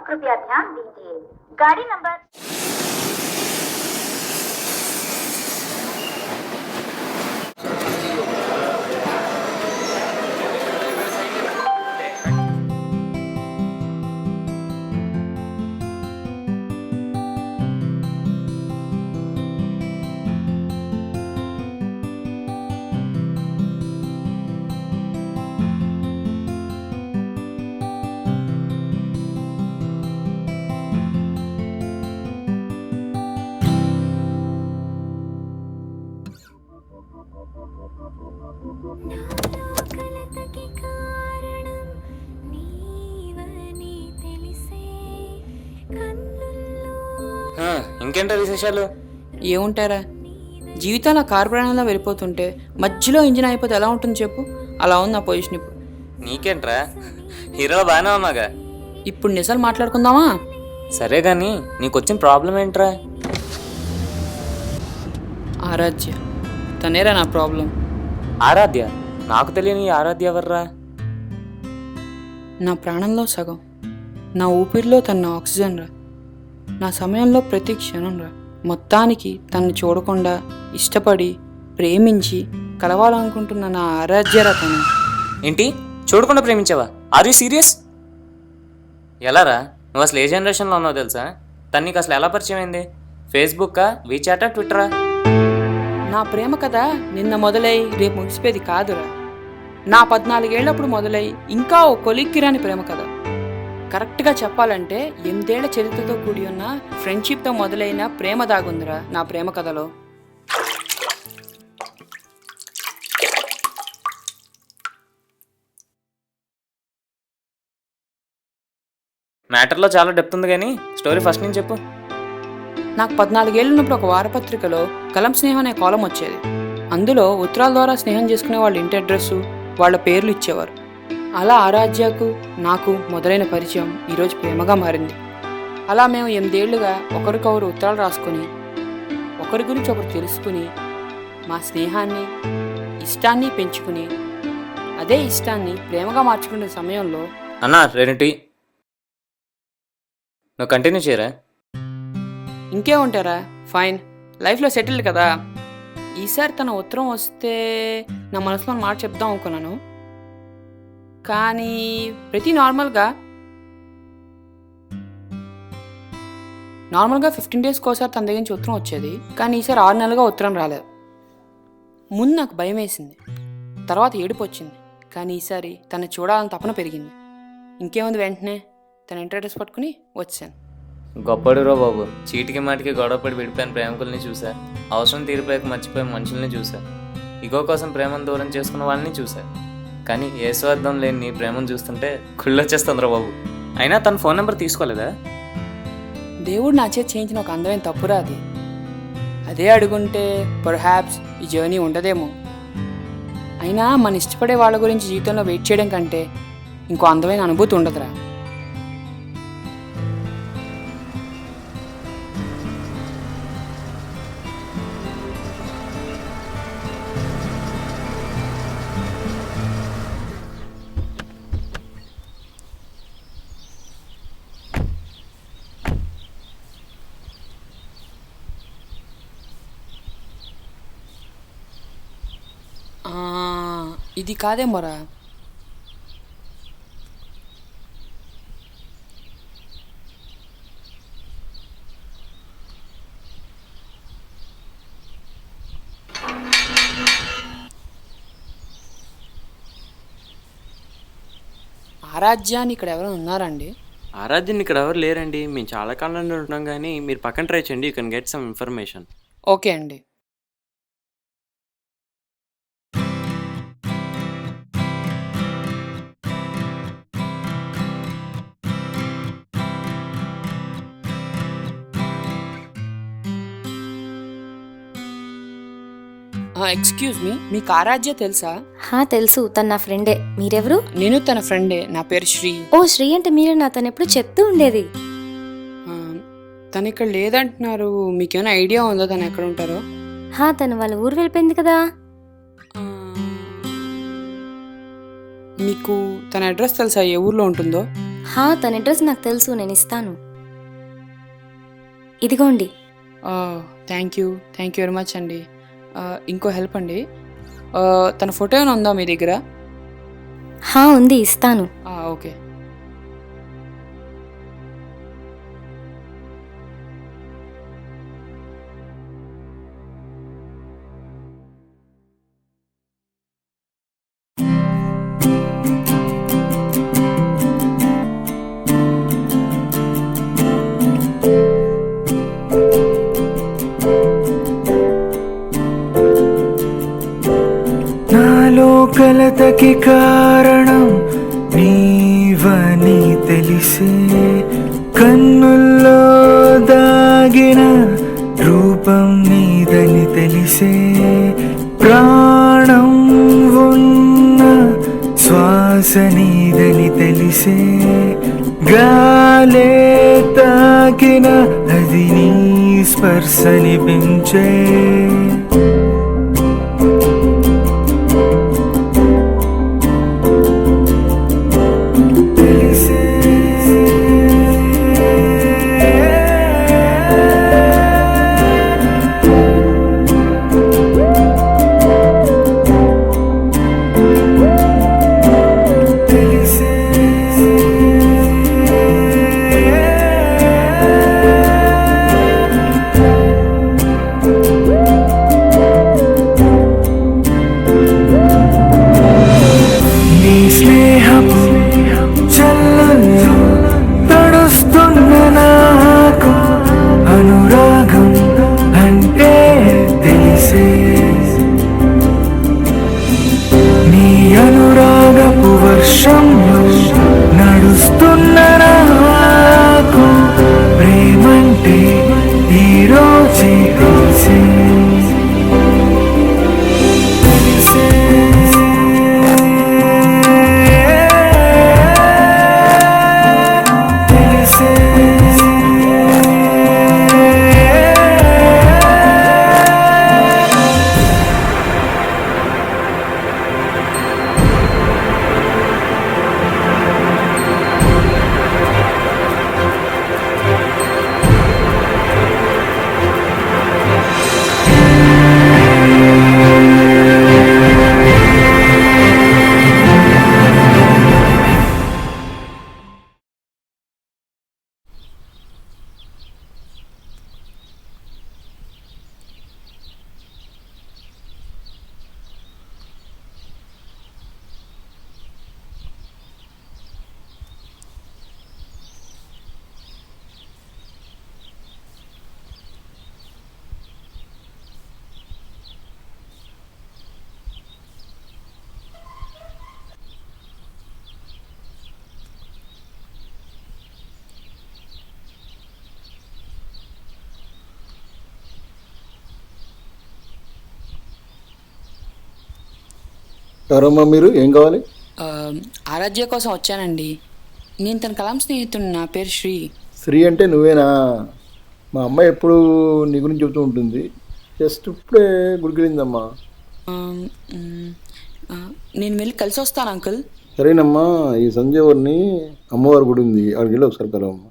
कृपया ध्यान दीजिए गाड़ी नंबर ఇంకేంటో విశేషాలు? ఏముంటారా, జీవితాల కారు ప్రయాణంలో వెళ్ళిపోతుంటే మధ్యలో ఇంజిన్ అయిపోతే ఎలా ఉంటుంది చెప్పు? అలా ఉంది నా పొజిషన్ ఇప్పుడు. నీకేంట్రా, హీరోలో బాగానే ఉన్నాగా. ఇప్పుడు నిజాలు మాట్లాడుకుందామా? సరే కానీ నీకు వచ్చిన ప్రాబ్లం ఏంట్రా? ఆరాధ్య, తనేరా నా ప్రాబ్లం. ఆరాధ్య? నాకు తెలియని ఆరాధ్య ఎవర్రా? నా ప్రాణంలో సగం, నా ఊపిరిలో తన ఆక్సిజన్ రా, నా సమయంలో ప్రతి క్షణం రా. మొత్తానికి తను చూడకుండా ఇష్టపడి ప్రేమించి కలవాలనుకుంటున్న నా ఆరాధ్యరా తను. ఏంటి, చూడకుండా ప్రేమించావా? Are you serious? ఎలారా, నువ్వు అసలు ఏ జనరేషన్లో ఉన్నావు తెలుసా? తను నీకు అసలు ఎలా పరిచయం అయింది? ఫేస్బుక్కా, వీచాటా, ట్విట్టరా? నా ప్రేమ కథ నిన్న మొదలై రేపు ముగిసిపోయేది కాదురా. నా 14 ఏళ్ళప్పుడు మొదలై ఇంకా ఓ కొలిక్కిరాని ప్రేమ కథ. కరెక్ట్గా చెప్పాలంటే 8 ఏళ్ల చరిత్రతో కూడి ఉన్న ఫ్రెండ్షిప్తో మొదలైన ప్రేమ దాగుందిరా నా ప్రేమ కథలో. మ్యాటర్లో చాలా డెప్త్ ఉంది కానీ స్టోరీ ఫస్ట్ నుంచి చెప్పు. నాకు 14 ఏళ్ళు ఉన్నప్పుడు ఒక వారపత్రికలో కలం స్నేహం అనే కాలం వచ్చేది. అందులో ఉత్తరాల ద్వారా స్నేహం చేసుకునే వాళ్ళ ఇంటి అడ్రస్సు, వాళ్ళ పేర్లు ఇచ్చేవారు. అలా ఆరాధ్యకు నాకు మొదలైన పరిచయం ఈరోజు ప్రేమగా మారింది. అలా మేము 8 ఏళ్లుగా ఒకరికొకరు ఉత్తరాలు రాసుకొని ఒకరి గురించి ఒకరు తెలుసుకుని మా స్నేహాన్ని ఇష్టాన్ని పెంచుకుని అదే ఇష్టాన్ని ప్రేమగా మార్చుకునే సమయంలో అన్నా రెంటి నువ్వు కంటిన్యూ చేయరా? ఇంకే ఉంటారా, ఫైన్, లైఫ్లో సెటిల్ కదా. ఈసారి తన ఉత్తరం వస్తే నా మనసులో మాట చెప్దాం అనుకున్నాను. కానీ ప్రతి నార్మల్గా 15 డేస్కి ఒకసారి తన దగ్గర నుంచి ఉత్తరం వచ్చేది. కానీ ఈసారి 6 నెలలుగా ఉత్తరం రాలేదు. ముందు నాకు భయం వేసింది, తర్వాత ఏడుపు వచ్చింది. కానీ ఈసారి తను చూడాలని తపన పెరిగింది. ఇంకేముంది, వెంటనే తన ఇంటి అడ్రస్ పట్టుకుని వచ్చాను. గొప్పడురో బాబు. చీటికి మాటికి గొడవపడి విడిపోయిన ప్రేమికుల్ని చూసా, అవసరం తీరిపోయాక మర్చిపోయిన మనుషుల్ని చూసా, ఇగో కోసం ప్రేమను దూరం చేసుకున్న వాళ్ళని చూసా. కానీ ఏ స్వార్థం లేని నీ ప్రేమను చూస్తుంటే కుళ్ళొచ్చేస్తుందిరా బాబు. అయినా తన ఫోన్ నెంబర్ తీసుకోలేదా? దేవుడు నా చేతి చేయించిన ఒక అందమైన తప్పురా అది. అదే అడుగుంటే పర్హాప్స్ ఈ జర్నీ ఉండదేమో. అయినా మన ఇష్టపడే వాళ్ళ గురించి జీవితంలో వెయిట్ చేయడం కంటే ఇంకో అందమైన అనుభూతి ఉండదురా. ఇది కాదేమోరా. ఆరాధ్యాన్ని ఇక్కడ ఎవరైనా ఉన్నారండి? ఆరాధ్యని ఇక్కడ ఎవరు లేరండి. మేము చాలా కాలం నుండి ఉంటున్నాం, కానీ మీరు పక్కన ట్రై చేయండి. You can get some information. Okay అండి. ఎక్స్క్యూజ్ మీ, మీకు ఆరాధ్య తెలుసా? తెలుసు, తను నా ఫ్రెండే. మీరెవరు? నేను తన ఫ్రెండే, నా పేరు శ్రీ. ఓ, శ్రీ అంటే మీరే. నా తను ఎప్పుడు చెప్తూ ఉండేది. తను ఇక్కడ లేదంటున్నారు. మీకేమైనా ఐడియా ఉందా తను ఎక్కడ ఉంటారో? తను వాళ్ళ ఊరు వెళ్ళిపోయింది కదా. మీకు తన అడ్రస్ తెలుసా, ఏ ఊర్లో ఉంటుందో? తన అడ్రస్ నాకు తెలుసు, నేను ఇస్తాను. ఇదిగోండి. థ్యాంక్ యూ వెరీ మచ్ అండి. ఇంకో హెల్ప్ అండి, తన ఫోటో ఏమైనా ఉందా మీ దగ్గర? ఉంది, ఇస్తాను. ఓకే. నాలో కలతకి కారణం నీవని తెలిసే, కన్నుల్లో దాగిన రూపం నీదని తెలిసే, ప్రాణం ఉన్న శ్వాస నీదని తెలిసే, గాలే తాకిన అది నీ స్పర్శనిపించే. ఎవరమ్మా మీరు, ఏం కావాలి? ఆరాధ్య కోసం వచ్చానండి. నేను తన కలాం స్నేహితుడు, నా పేరు శ్రీ. శ్రీ అంటే నువ్వేనా? మా అమ్మాయి ఎప్పుడు నీ గురించి చెబుతూ ఉంటుంది. జస్ట్ ఇప్పుడే గుడికెళ్ళిందమ్మా. నేను వెళ్ళి కలిసి వస్తాను అంకుల్. సరేనమ్మా, ఈ సంజయవర్ని అమ్మవారి గుడి ఉంది, అక్కడికి వెళ్ళి ఒకసారి కలవమ్మా.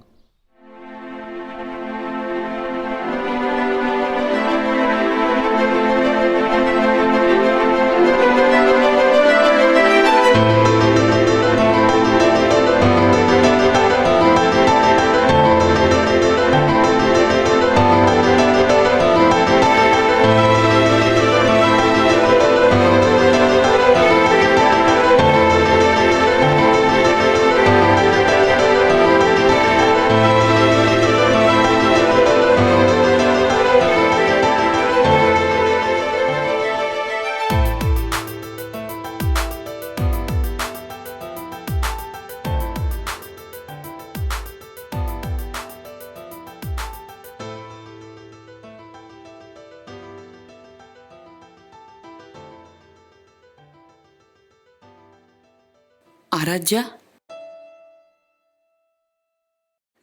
ఆరాధ్య,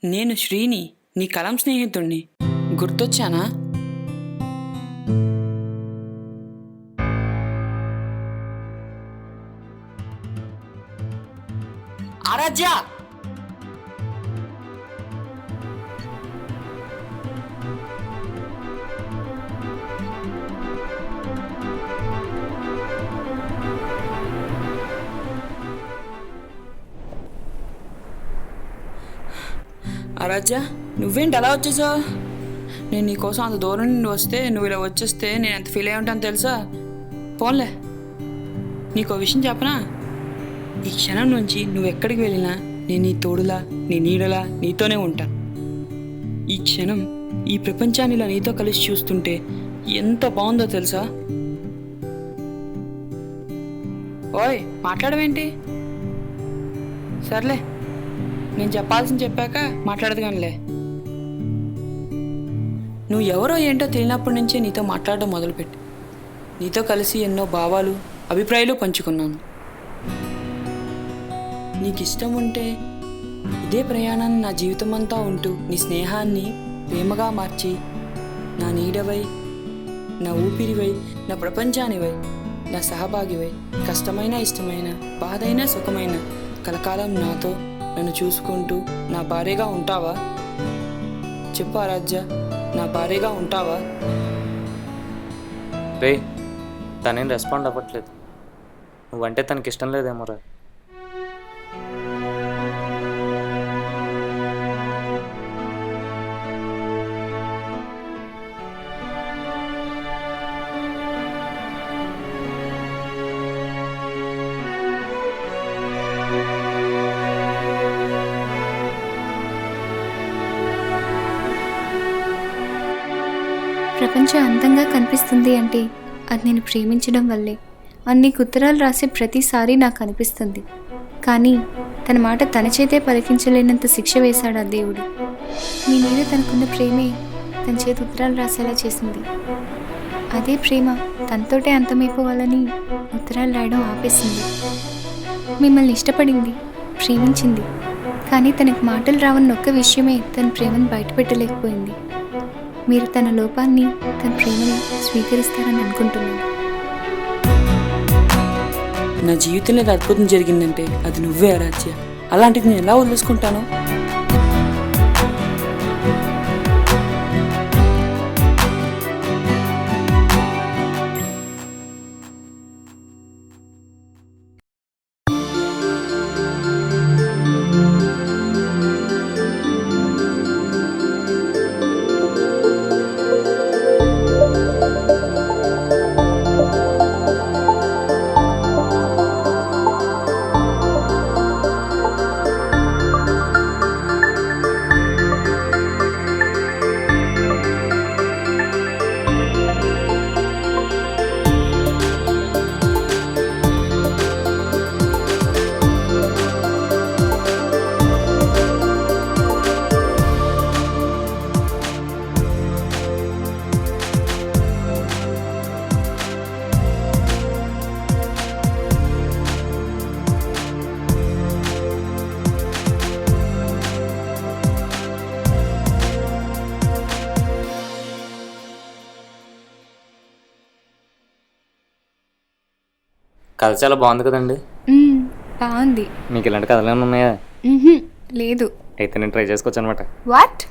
నేను శ్రీని, నీ కలం స్నేహితుణ్ణి. గుర్తొచ్చానా? ఆరాధ్య, ఆరాధ్య, నువ్వేంటి అలా వచ్చేసావు? నేను నీకోసం అంత దూరం నుండి వస్తే నువ్వు ఇలా వచ్చేస్తే నేను ఎంత ఫీల్ అయి ఉంటాను తెలుసా? పోన్లే, నీకో విషయం చెప్పనా? ఈ క్షణం నుంచి నువ్వు ఎక్కడికి వెళ్ళినా నేను నీ తోడులా, నీ నీడలా నీతోనే ఉంటాను. ఈ క్షణం ఈ ప్రపంచాన్ని ఇలా నీతో కలిసి చూస్తుంటే ఎంత బాగుందో తెలుసా? ఓయ్, మాట్లాడవేంటి? సర్లే, నేను చెప్పాల్సింది చెప్పాక మాట్లాడదు కానిలే. నువ్వు ఎవరో ఏంటో తెలియనప్పటి నుంచే నీతో మాట్లాడడం మొదలుపెట్టి నీతో కలిసి ఎన్నో భావాలు, అభిప్రాయాలు పంచుకున్నాను. నీకు ఇష్టం ఉంటే ఇదే ప్రయాణాన్ని నా జీవితం అంతా ఉంటూ నీ స్నేహాన్ని ప్రేమగా మార్చి నా నీడవై, నా ఊపిరివై, నా ప్రపంచానివై, నా సహభాగివై, కష్టమైన ఇష్టమైన, బాధైన సుఖమైన కలకాలం నాతో నన్ను చూసుకుంటూ నా భార్యగా ఉంటావా? చెప్పు ఆరాధ్య, నా భార్యగా ఉంటావా? రే, తనేం రెస్పాండ్ అవ్వట్లేదు. నువ్వంటే తనకి ఇష్టం లేదేమోరా. ప్రపంచం అందంగా కనిపిస్తుంది అంటే అది నేను ప్రేమించడం వల్లే. అన్ని ఉత్తరాలు రాసే ప్రతిసారి నాకు అనిపిస్తుంది, కానీ తన మాట తన చేతే పలికించలేనంత శిక్ష వేశాడు ఆ దేవుడు. నీ మీద తనకున్న ప్రేమే తన చేతి ఉత్తరాలు రాసేలా చేసింది. అదే ప్రేమ తనతోటే అంతమైపోవాలని ఉత్తరాలు రాయడం ఆపేసింది. మిమ్మల్ని ఇష్టపడింది, ప్రేమించింది, కానీ తనకు మాటలు రావన్న ఒక్క విషయమే తన ప్రేమను బయటపెట్టలేకపోయింది. మీరు తన లోపాన్ని, తన ప్రేమని స్వీకరిస్తారని అనుకుంటున్నాను. నా జీవితంలో ఏదో అద్భుతం జరిగిందంటే అది నువ్వే ఆరాధ్య. అలాంటిది నేను ఎలా వదిలేసుకుంటాను? కథ చాలా బాగుంది కదండి. బాగుంది. మీకు ఇలాంటి కథలు ఏమైనా ఉన్నాయా? లేదు. అయితే నేను ట్రై చేసుకోవచ్చు అనమాట. వాట్?